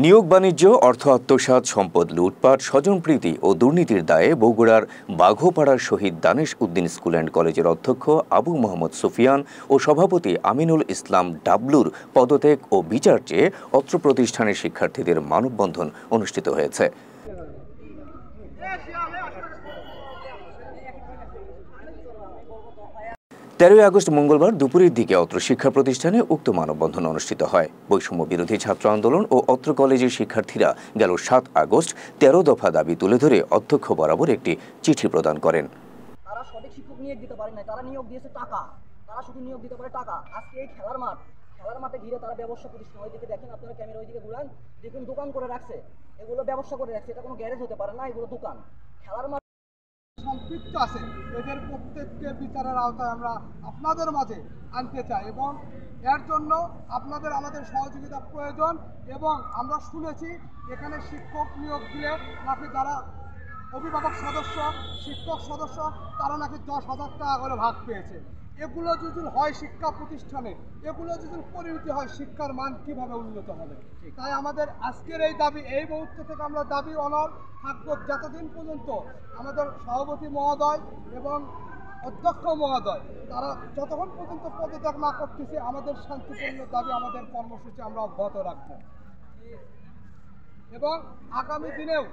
নিয়োগ বাণিজ্য, অর্থ আত্মসাৎ, সম্পদ লুটপাট, স্বজনপ্রীতি ও দুর্নীতির দায়ে বগুড়ার বাঘোপাড়ার শহীদ দানেশ উদ্দিন স্কুল অ্যান্ড কলেজের অধ্যক্ষ আবু মোহাম্মদ সুফিয়ান ও সভাপতি আমিনুল ইসলাম ডাবলুর পদত্যাগ ও বিচার চেয়ে অত্র প্রতিষ্ঠানের শিক্ষার্থীদের মানববন্ধন অনুষ্ঠিত হয়েছে। 13 আগস্ট মঙ্গলবার দুপুরের দিকে অত্র শিক্ষা প্রতিষ্ঠানে উক্ত মানববন্ধন অনুষ্ঠিত হয়। বৈষম্য বিরোধী ছাত্র আন্দোলন ও অত্র কলেজের শিক্ষার্থীরা গেল 7 আগস্ট 13 দফা দাবি তুলে ধরে অধ্যক্ষ বরাবর একটি চিঠি প্রদান করেন। তারা সঠিক শিক্ষক নিয়োগ দিতে পারে না, তারা নিয়োগ দিয়েছে টাকা, তারা শুধু নিয়োগ দিতে পারে টাকা। আজকে এই খেলার মাঠে ঘিরে তারা ব্যবসা প্রতিষ্ঠান, ওইদিকে দেখেন আপনারা, ক্যামেরা ওইদিকে ঘুরান, দেখুন দোকান করে রাখছে, এগুলো ব্যবসা করে রাখছে, এটা কোনো গ্যারেজ হতে পারে না, এগুলো দোকান। খেলার মাঠ সম্পৃক্ত আছে, এদের প্রত্যেককে বিচারের আওতায় আমরা আপনাদের মাঝে আনতে চাই এবং এর জন্য আমাদের সহযোগিতা প্রয়োজন। এবং আমরা শুনেছি এখানে শিক্ষক নিয়োগ দিয়ে নাকি যারা অভিভাবক সদস্য, শিক্ষক সদস্য, তারা নাকি 10,000 টাকা করে ভাগ পেয়েছে। এগুলো যদি হয় শিক্ষা প্রতিষ্ঠানে, এগুলো যদি পরিণতি হয়, শিক্ষার মান কিভাবে উন্নত হবে? তাই আমাদের আজকের এই দাবি, এই মুহূর্ত থেকে আমরা দাবি অনল থাকবো যতদিন পর্যন্ত আমাদের সভাপতি মহোদয় এবং অধ্যক্ষ মহোদয় তারা যতক্ষণ পর্যন্ত পদত্যাগ না করতেছে, আমাদের শান্তিপূর্ণ দাবি, আমাদের কর্মসূচি আমরা অব্যাহত রাখবো। এবং আগামী দিনেও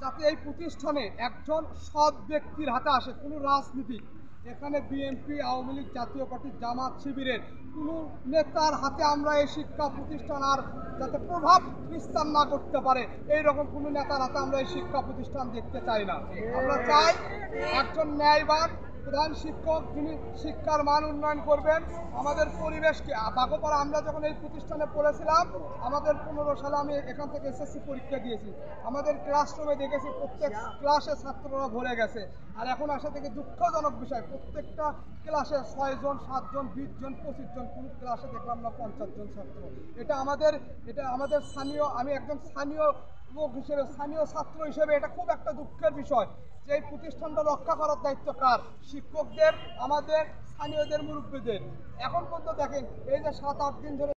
যাতে এই প্রতিষ্ঠানে একজন সৎ ব্যক্তির হাতে আসে, কোনো রাজনীতি, এখানে বিএনপি, আওয়ামী লীগ, জাতীয় পার্টি, জামাত, শিবিরের কোনো নেতার হাতে আমরা এই শিক্ষা প্রতিষ্ঠান আর যাতে প্রভাব বিস্তার না করতে পারে, এইরকম কোনো নেতার হাতে আমরা এই শিক্ষা প্রতিষ্ঠান দেখতে চাই না। আমরা চাই একজন ন্যায়বান প্রধান শিক্ষক, যিনি শিক্ষার মান উন্নয়ন করবেন। আমাদের পরিবেশকে বাঘোপাড়া, আমরা যখন এই প্রতিষ্ঠানে পড়েছিলাম, আমাদের 15 সালে আমি এখান থেকে এসএসসি পরীক্ষা দিয়েছি, আমাদের ক্লাসরুমে দেখেছি প্রত্যেক ক্লাসে ছাত্ররা ভরে গেছে। আর এখন আসা থেকে দুঃখজনক বিষয়, প্রত্যেকটা ক্লাসে 6 জন, 7 জন, 20 জন, 25 জন, কোনো ক্লাসে দেখলাম না 50 জন ছাত্র। এটা আমাদের স্থানীয়, আমি একজন স্থানীয় লোক হিসেবে, স্থানীয় ছাত্র হিসেবে এটা খুব একটা দুঃখের বিষয় যে এই প্রতিষ্ঠানটা রক্ষা করার দায়িত্ব কার? শিক্ষকদের, আমাদের স্থানীয়দের, মুরব্বীদের। এখন পর্যন্ত দেখেন এই যে 7-8 দিন ধরে